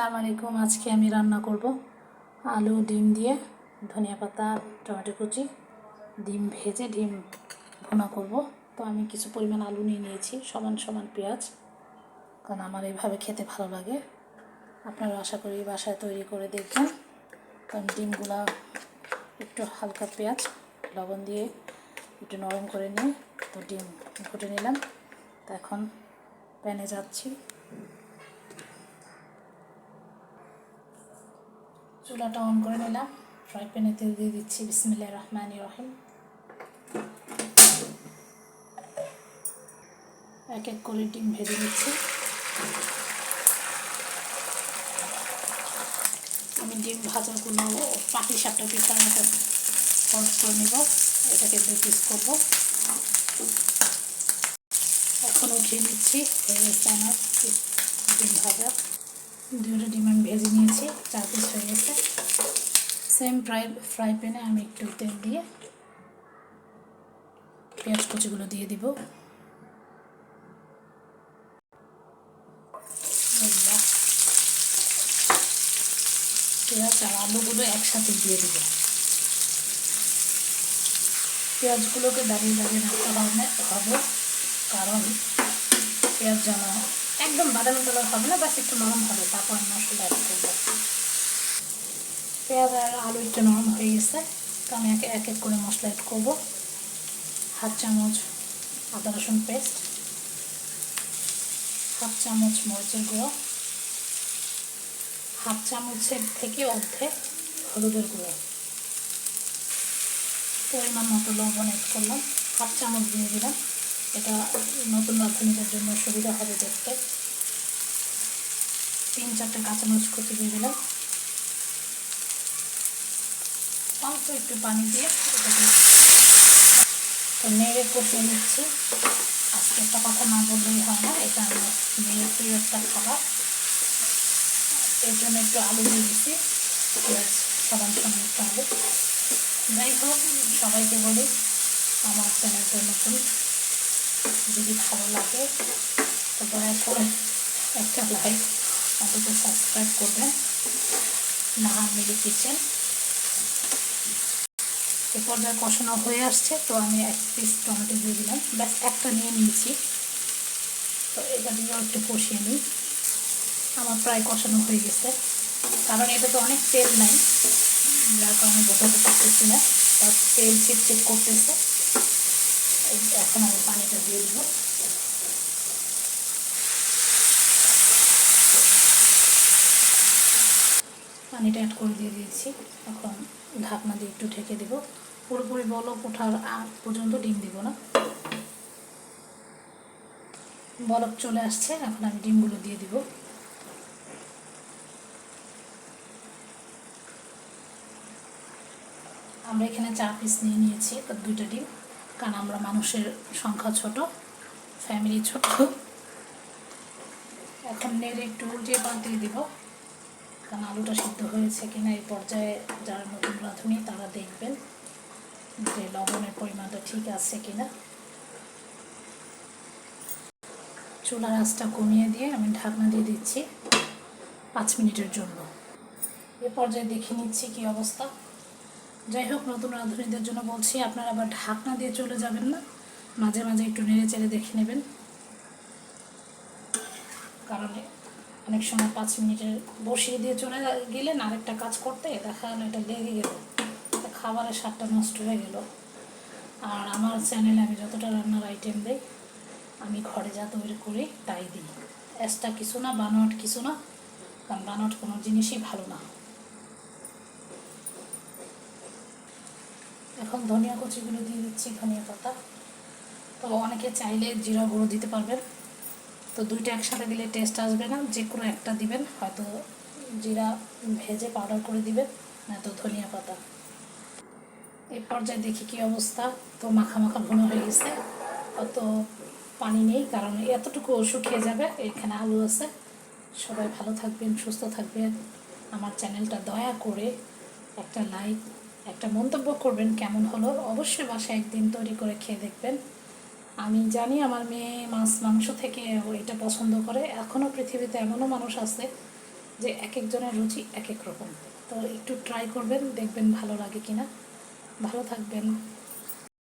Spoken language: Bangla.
আসসালামু আলাইকুম। আজকে আমি রান্না করব আলু ডিম দিয়ে ধনিয়া পাতা টমেটো কুচি ডিম ভেজে ডিম ভুনা করব। তো আমি কিছু পরিমাণ আলু নিয়ে নিয়েছি, সমান সমান পেঁয়াজ, কারণ আমার এইভাবে খেতে ভালো লাগে। আপনারা আশা করি বাসায় তৈরি করে দেখবেন। কারণ ডিমগুলা একটু হালকা পেঁয়াজ লবণ দিয়ে একটু নরম করে নিয়ে তো ডিম ঘুটে নিলাম। তো এখন প্যানে যাচ্ছি, চুলাটা অন করে নিলাম, ফ্রাই প্যানে তেল দিয়ে দিচ্ছি। বিসমিল্লাহির রহমানির রহিম। এক এক করে ডিম ভেজে দিচ্ছি। আমি ডিম ভাজাগুলো পাটি সাপটা পিঠার মতো ফোল্ড করে নেব। এটাকে 2 পিস করবো। এখন উঠিয়ে নিচ্ছি, হয়ে গেছে আমার ডিম ভাজা। 2টা ডিম আমি ভেজে নিয়েছি, 4 পিস হয়ে গেছে। সেম ফ্রাই প্যানে আমি একটু তেল দিয়ে পেঁয়াজ কুচিগুলো দিয়ে দিব। পেঁয়াজ আর আলুগুলো একসাথে দিয়ে দিব। পেঁয়াজগুলোকে দাঁড়িয়ে দাঁড়িয়ে রাখতে হবে, কারণ পেঁয়াজ যেন একদম বাদামি কালার হবে না, বাস একটু নরম হবে, তারপর মশলা অ্যাড করবো। পেঁয়াজ আর আলু একটু নরম হয়ে গেছে, তো আমি এক এক করে মশলা অ্যাড করবো। 1/2 চামচ আদা রসুন পেস্ট, 1/2 চামচ মরিচের গুঁড়ো, 1/2 চামচের থেকে অর্ধেক হলুদের গুঁড়ো, পরিমাণ মতো লবণ অ্যাড করলাম, 1/2 চামচ দিয়ে দিলাম। এটা নতুন রাঁধুনিদের জন্য সুবিধা হবে দেখতে। 3-4টে কাঁচামরিচ কুচি দিয়ে দিলাম। অল্প একটু পানি দিয়ে এটাকে নেড়ে কষিয়ে নিচ্ছি। আজকে একটা কথা না বললেই হয় না, এটা আমার মেয়ের প্রিয় একটা খাবার, এর জন্য একটু আলু দিয়ে দিচ্ছি, পেঁয়াজ সমান সমান একটু আলু। যাই হোক, সবাইকে বলি আমার চ্যানেলটা নতুন, যদি ভালো লাগে তো দয়া করে একটা লাইক অন্তত সাবস্ক্রাইব করবেন। নাহার মিলি কিচেন। এ পর্যায়ে কষানো হয়ে আসছে, তো আমি 1 পিস টমেটো দিয়ে দিলাম, ব্যাস একটা নিয়ে নিয়েছি। তো এটা দিয়েও একটু কষিয়ে নিই। আমার প্রায় কষানো হয়ে গেছে, কারণ এটা তো অনেক তেল নাই, যার কারণে বোঝাতে পারতেছি না, তার তেল চিটচিট করতেছে। এখন আমি পানিটা দিয়ে দিব। পানিটা অ্যাড করে দিয়ে দিয়েছি। এখন ঢাকনা দিয়ে একটু ঢেকে দেব। পুরোপুরি বলক ওঠার আগ পর্যন্ত ডিম দিব না। বলক চলে আসছে, এখন আমি ডিমগুলো দিয়ে দিব। আমরা এখানে 4 পিস নিয়ে নিয়েছি, 2টা ডিম, কারণ আমরা মানুষের সংখ্যা ছোট, ফ্যামিলি ছোট। এখন নেড়ে একটু উল্টিয়ে পাল্টিয়ে দিব, কারণ আলুটা সিদ্ধ হয়েছে কিনা এই পর্যায়ে যারা নতুন রাঁধুনি তারা দেখবেন যে লবণের পরিমাণটা ঠিক আছে কিনা। চুলার আঁচটা কমিয়ে দিয়ে আমি ঢাকনা দিয়ে দিচ্ছি 5 মিনিটের জন্য। এ পর্যায়ে দেখে নিচ্ছি কি অবস্থা। যাই হোক, নতুন রাঁধুনিদের জন্য বলছি, আপনারা আবার ঢাকনা দিয়ে চলে যাবেন না, মাঝে মাঝে একটু নেড়ে চেড়ে দেখে নেবেন, কারণ অনেক সময় 5 মিনিটের বসিয়ে দিয়ে চলে গেলেন আরেকটা কাজ করতে, দেখা গেলো এটা লেগে গেল, খাবারের স্বাদটা নষ্ট হয়ে গেল। আর আমার চ্যানেলে আমি যতটা রান্নার আইটেম দিই, আমি ঘরে যা তৈরি করি তাই দিই, এক্সট্রা কিছু না, বানোয়াট কিছু না, কারণ বানোয়াট কোনো জিনিসই ভালো না। এখন ধনিয়া কুচিগুলো দিয়ে দিচ্ছি, ধনিয়া পাতা। তো অনেকে চাইলে জিরা গুঁড়ো দিতে পারবেন, তো 2টা একসাথে দিলে টেস্ট আসবে না, যে কোনো একটা দিবেন, হয়তো জিরা ভেজে পাউডার করে দিবেন, নয়তো ধনিয়া পাতা। এই পর্যায়ে দেখি কি অবস্থা। তো মাখা মাখা ভুনো হয়ে গেছে, অত পানি নেই, কারণ এতটুকু শুকিয়ে যাবে। এখানে আলু আছে। সবাই ভালো থাকবেন, সুস্থ থাকবেন। আমার চ্যানেলটা দয়া করে একটা লাইক, একটা মন্তব্য করবেন কেমন হলো। অবশ্যই বাসায় একদিন তৈরি করে খেয়ে দেখবেন। আমি জানি আমার মেয়ে মাছ মাংস থেকে এটা পছন্দ করে। এখনও পৃথিবীতে এমনও মানুষ আছে যে এক একজনের রুচি এক এক রকম। তো একটু ট্রাই করবেন, দেখবেন ভালো লাগে কিনা। ভালো থাকবেন।